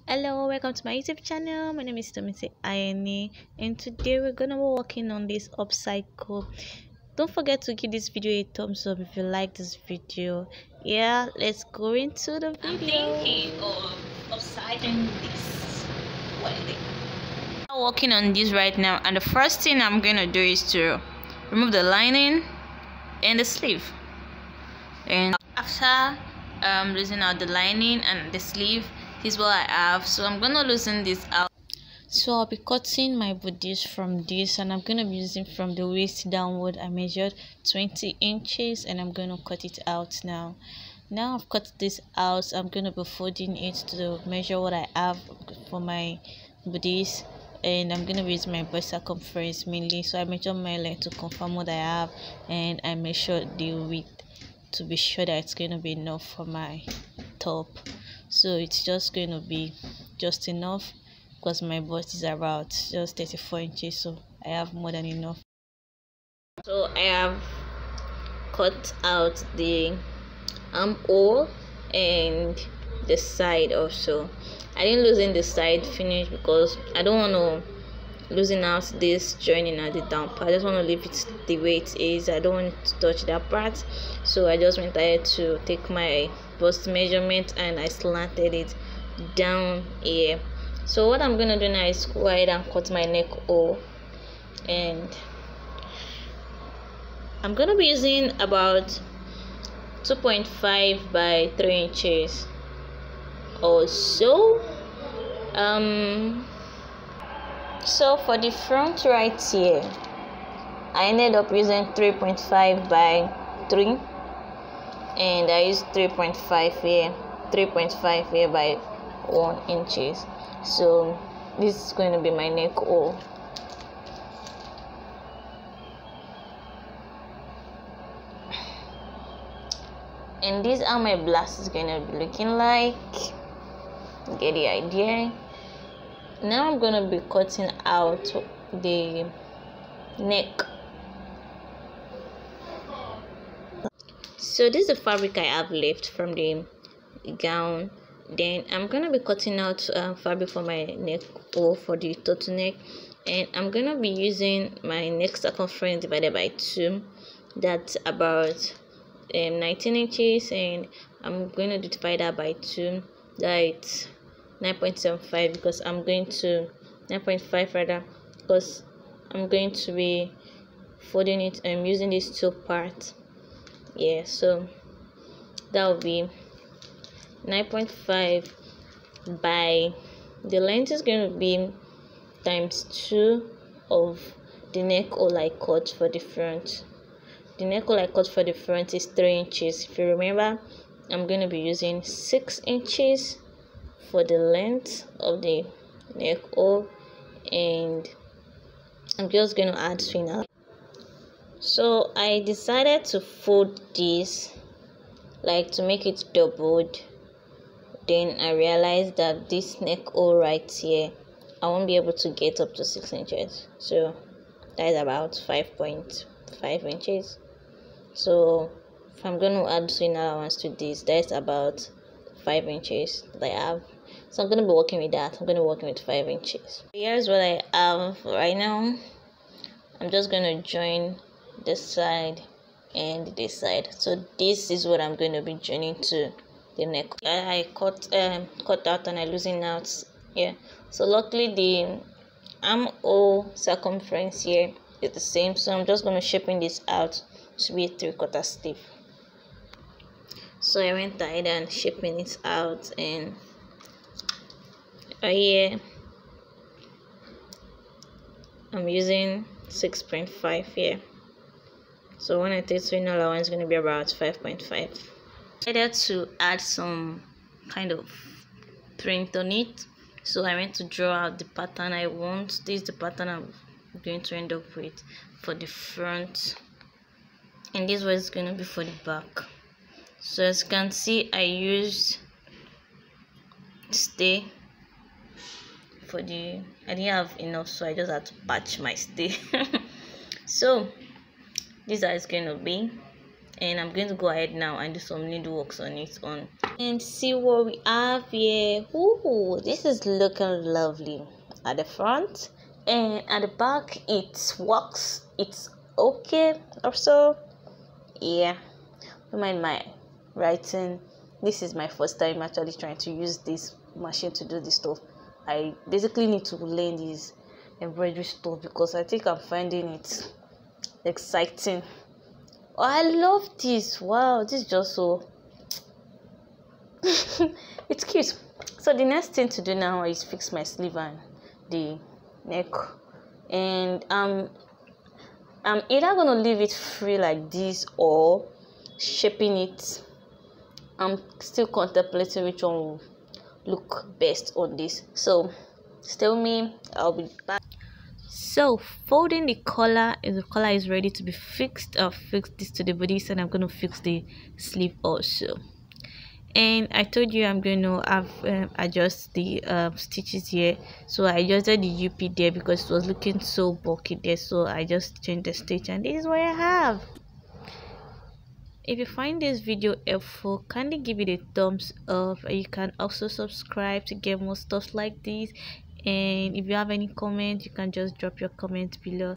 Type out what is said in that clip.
Hello, welcome to my YouTube channel. My name is Tomisi Ayeni, and today we're gonna be working on this upcycle. Don't forget to give this video a thumbs up if you like this video. Yeah, let's go into the video. I'm thinking of upcycling this wedding. I'm working on this right now, and the first thing I'm gonna do is to remove the lining and the sleeve. And after losing out the lining and the sleeve, this is what I have. So I'm gonna loosen this out. So I'll be cutting my bodice from this, and I'm gonna be using from the waist downward. I measured 20 inches and I'm gonna cut it out now. Now I've cut this out, I'm gonna be folding it to measure what I have for my bodice, and I'm gonna be using my bust circumference mainly. So I measure my length to confirm what I have, and I measure the width to be sure that it's going to be enough for my top. So it's just going to be just enough because my bust is about just 34 inches, so I have more than enough. So I have cut out the armhole and the side also. I didn't loosen the side finish because I don't want to losing out this joining at the down part. I just want to leave it the way it is. I don't want to touch that part, so I just went ahead to take my bust measurement and I slanted it down here. So what I'm gonna do now is go ahead and cut my neck hole, and I'm gonna be using about 2.5 by 3 inches or so. So for the front right here, I ended up using 3.5 by 3, and I used 3.5 here, 3.5 here by 1 inches. So this is going to be my neck hole. And these are my blasts is going to be looking like. Get the idea? Now I'm gonna be cutting out the neck. So this is the fabric I have left from the gown. Then I'm gonna be cutting out fabric for my neck or for the turtleneck, and I'm gonna be using my neck circumference divided by 2. That's about 19 inches, and I'm going to divide that by 2. That's 9.75 because I'm going to 9.5 rather, because I'm going to be folding it and using these two parts. Yeah, so that will be 9.5 by the length is going to be times 2 of the neck hole I cut for the front. The neck hole I cut for the front is 3 inches. If you remember, I'm going to be using 6 inches for the length of the neck hole, and I'm just going to add swing. So I decided to fold this like to make it doubled. Then I realized that this neck hole right here, I won't be able to get up to 6 inches, so that is about 5.5 inches. So if I'm going to add swing allowance to this, that's about 5 inches that I have. So I'm going to be working with that. I'm going to be working with 5 inches. Here's what I have right now. I'm just going to join this side and this side. So this is what I'm going to be joining to the neck. I cut out and I loosened out here. So luckily the armhole circumference here is the same. So I'm just going to shaping this out to be a 3/4 sleeve. So I went ahead and shaping it out, and here I'm using 6.5 here. So when I take swing allowance, it's going to be about 5.5. I decided to add some kind of print on it, so I went to draw out the pattern I want. This is the pattern I'm going to end up with for the front, and this was going to be for the back. So as you can see, I used stay for the, I didn't have enough, so I just had to patch my stay. So this is how it's going to be. and I'm going to go ahead now and do some needleworks on it and see what we have here. Ooh, this is looking lovely at the front, and at the back it works. It's okay also. Yeah, don't mind my writing. This is my first time actually trying to use this machine to do this stuff. I basically need to learn this embroidery stuff because I think I'm finding it exciting. Oh, I love this. Wow, this is just so it's cute. So the next thing to do now is fix my sleeve and the neck, and I'm either gonna leave it free like this or shaping it. I'm still contemplating which one will look best on this, so stay with me. I'll be back. So folding the collar is ready to be fixed. I'll fix this to the bodice, and I'm going to fix the sleeve also. And I told you I'm going to adjust the stitches here, so I adjusted the UP there because it was looking so bulky there, so I just changed the stitch, and this is what I have. If you find this video helpful, kindly give it a thumbs up. You can also subscribe to get more stuff like this, and if you have any comments, you can just drop your comments below.